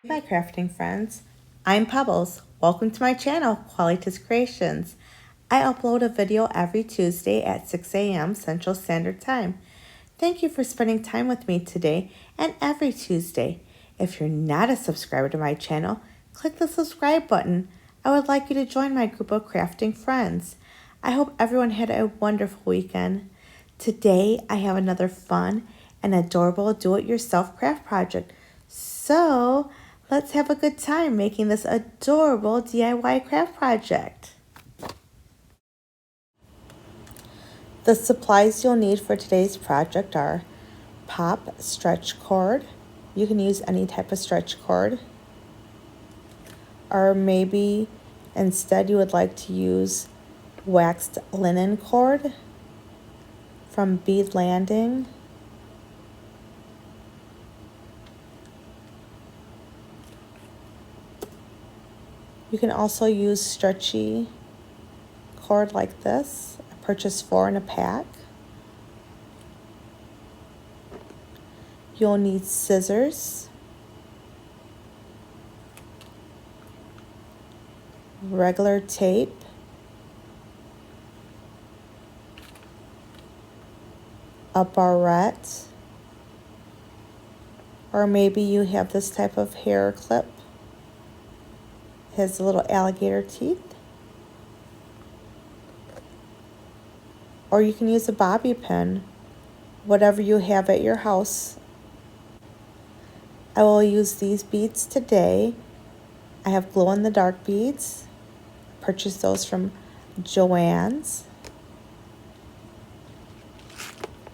My crafting friends, I'm Pebbles. Welcome to my channel, Qualitas Creations. I upload a video every Tuesday at 6 a.m. Central Standard Time. Thank you for spending time with me today and every Tuesday. If you're not a subscriber to my channel, click the subscribe button. I would like you to join my group of crafting friends. I hope everyone had a wonderful weekend. Today, I have another fun and adorable do-it-yourself craft project. So, let's have a good time making this adorable DIY craft project. The supplies you'll need for today's project are pop stretch cord. You can use any type of stretch cord. Or maybe instead you would like to use waxed linen cord from Bead Landing. You can also use stretchy cord like this. I purchased 4 in a pack. You'll need scissors, regular tape, a barrette, or maybe you have this type of hair clip. It has little alligator teeth. Or you can use a bobby pin, whatever you have at your house. I will use these beads today. I have glow-in-the-dark beads. I purchased those from Joann's.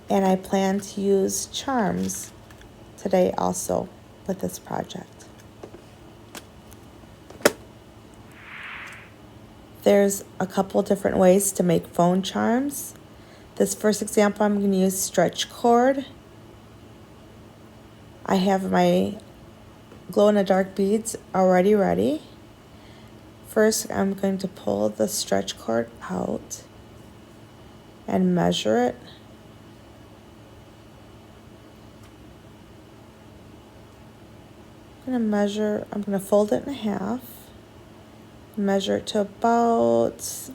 And I plan to use charms today also with this project. There's a couple different ways to make phone charms. This first example, I'm going to use stretch cord. I have my glow-in-the-dark beads already ready. First, I'm going to pull the stretch cord out and measure it. I'm going to fold it in half. Measure it to about,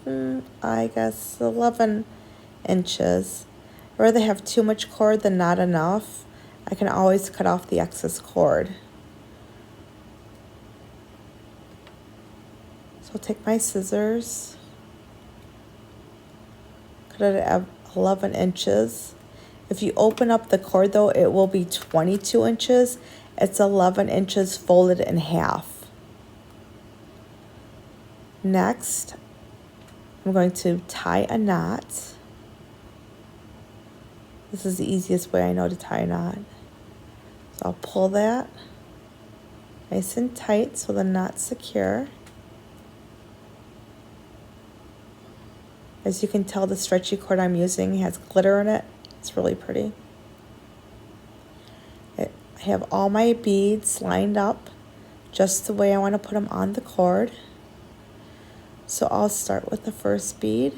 I guess, 11 inches. I'd rather have too much cord than not enough. I can always cut off the excess cord. So I'll take my scissors, cut it at 11 inches. If you open up the cord though, it will be 22 inches. It's 11 inches folded in half. Next, I'm going to tie a knot. This is the easiest way I know to tie a knot. So I'll pull that nice and tight so the knot's secure. As you can tell, the stretchy cord I'm using has glitter in it. It's really pretty. I have all my beads lined up just the way I want to put them on the cord. So I'll start with the first bead.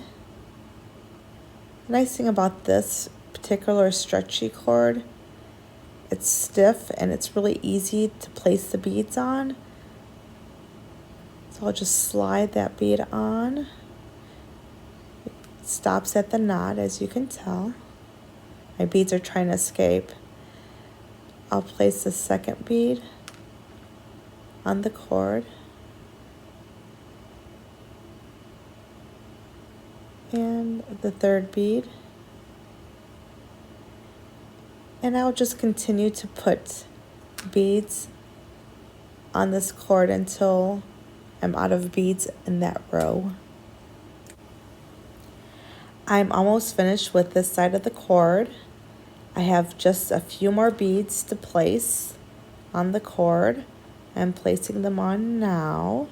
The nice thing about this particular stretchy cord, it's stiff and it's really easy to place the beads on. So I'll just slide that bead on. It stops at the knot, as you can tell. My beads are trying to escape. I'll place the second bead on the cord. And the third bead. And I'll just continue to put beads on this cord until I'm out of beads in that row. I'm almost finished with this side of the cord. I have just a few more beads to place on the cord. I'm placing them on now.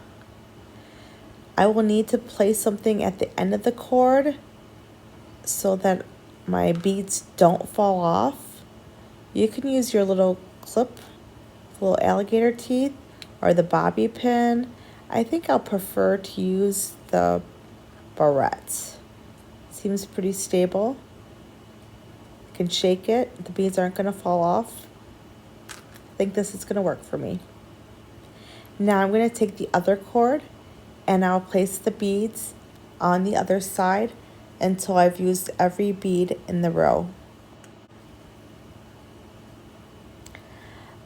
I will need to place something at the end of the cord so that my beads don't fall off. You can use your little clip, little alligator teeth, or the bobby pin. I think I'll prefer to use the barrette. Seems pretty stable. You can shake it. The beads aren't going to fall off. I think this is going to work for me. Now I'm going to take the other cord and I'll place the beads on the other side until I've used every bead in the row.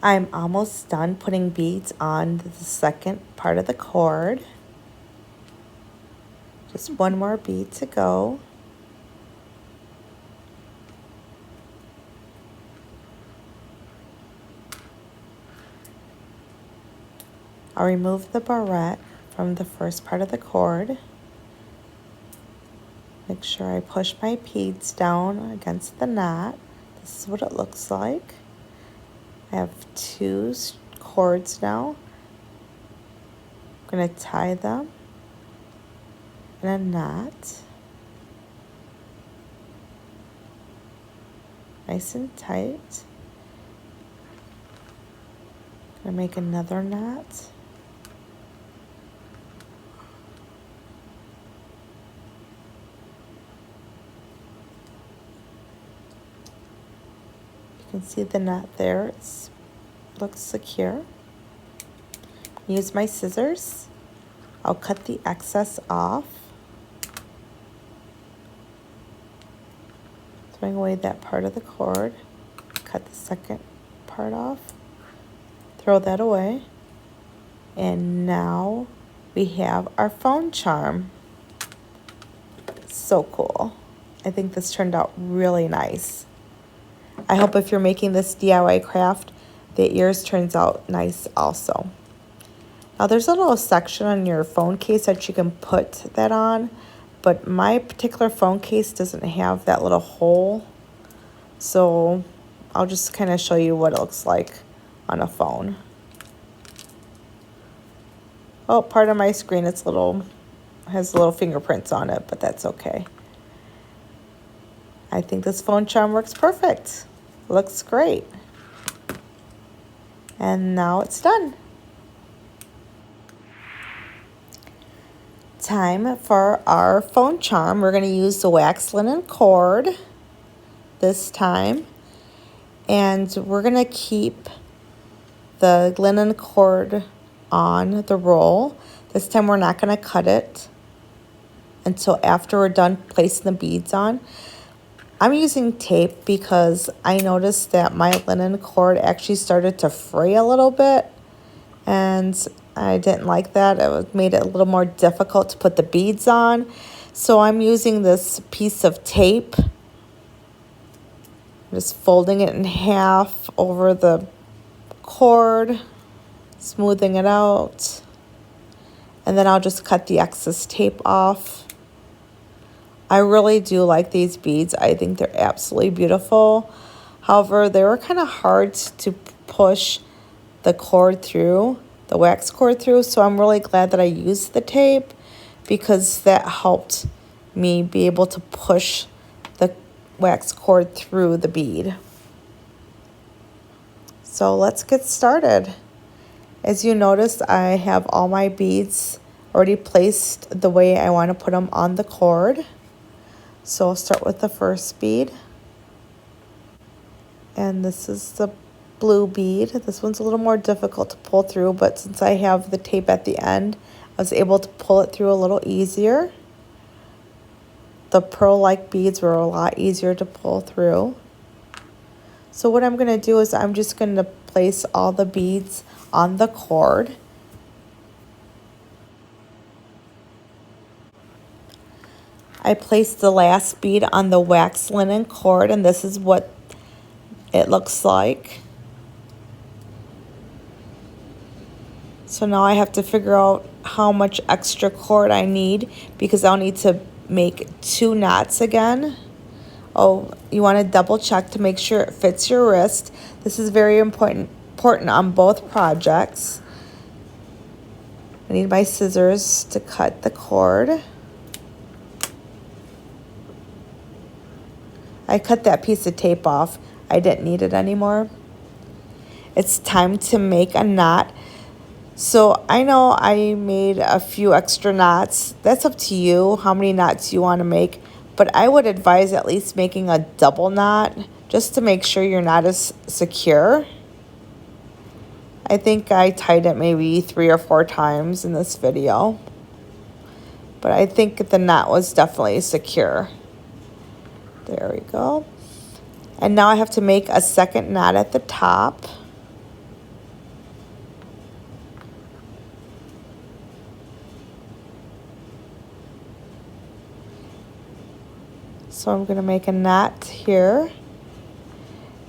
I'm almost done putting beads on the second part of the cord. Just one more bead to go. I'll remove the barrette from the first part of the cord. Make sure I push my beads down against the knot. This is what it looks like. I have two cords now. I'm going to tie them in a knot. Nice and tight. I'm going to make another knot. You can see the knot there. It looks secure. Use my scissors. I'll cut the excess off. Throwing away that part of the cord. Cut the second part off. Throw that away. And now we have our phone charm. So cool. I think this turned out really nice. I hope if you're making this DIY craft that yours turns out nice also. Now there's a little section on your phone case that you can put that on, but my particular phone case doesn't have that little hole. So I'll just kind of show you what it looks like on a phone. Oh, part of my screen has little fingerprints on it, but that's okay. I think this phone charm works perfect. Looks great. And now it's done. Time for our phone charm. We're going to use the wax linen cord this time. And we're going to keep the linen cord on the roll. This time we're not going to cut it until after we're done placing the beads on. I'm using tape because I noticed that my linen cord actually started to fray a little bit, and I didn't like that. It made it a little more difficult to put the beads on. So I'm using this piece of tape. I'm just folding it in half over the cord, smoothing it out, and then I'll just cut the excess tape off. I really do like these beads. I think they're absolutely beautiful. However, they were kind of hard to push the cord through, the wax cord through, so I'm really glad that I used the tape because that helped me be able to push the wax cord through the bead. So let's get started. As you notice, I have all my beads already placed the way I want to put them on the cord. So I'll start with the first bead. And this is the blue bead. This one's a little more difficult to pull through, but since I have the tape at the end, I was able to pull it through a little easier. The pearl-like beads were a lot easier to pull through. So what I'm going to do is I'm just going to place all the beads on the cord. I placed the last bead on the wax linen cord, and this is what it looks like. So now I have to figure out how much extra cord I need because I'll need to make 2 knots again. Oh, you want to double check to make sure it fits your wrist. This is very important on both projects. I need my scissors to cut the cord. I cut that piece of tape off. I didn't need it anymore. It's time to make a knot. So I know I made a few extra knots. That's up to you how many knots you want to make. But I would advise at least making a double knot just to make sure your knot is secure. I think I tied it maybe 3 or 4 times in this video. But I think the knot was definitely secure. There we go. And now I have to make a second knot at the top. So I'm going to make a knot here.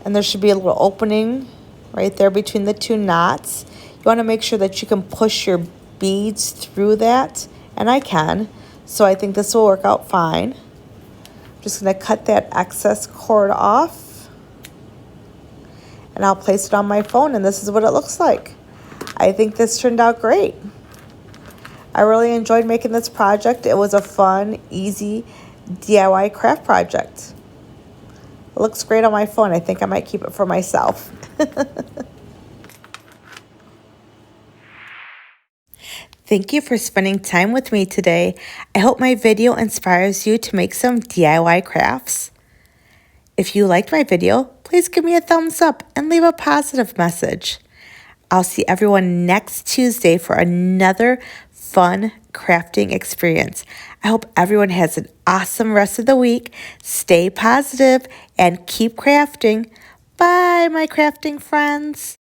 And there should be a little opening right there between the 2 knots. You want to make sure that you can push your beads through that. And I can. So I think this will work out fine. I'm just going to cut that excess cord off. And I'll place it on my phone, and this is what it looks like. I think this turned out great. I really enjoyed making this project. It was a fun, easy DIY craft project. It looks great on my phone. I think I might keep it for myself. Thank you for spending time with me today. I hope my video inspires you to make some DIY crafts. If you liked my video, please give me a thumbs up and leave a positive message. I'll see everyone next Tuesday for another fun crafting experience. I hope everyone has an awesome rest of the week. Stay positive and keep crafting. Bye, my crafting friends.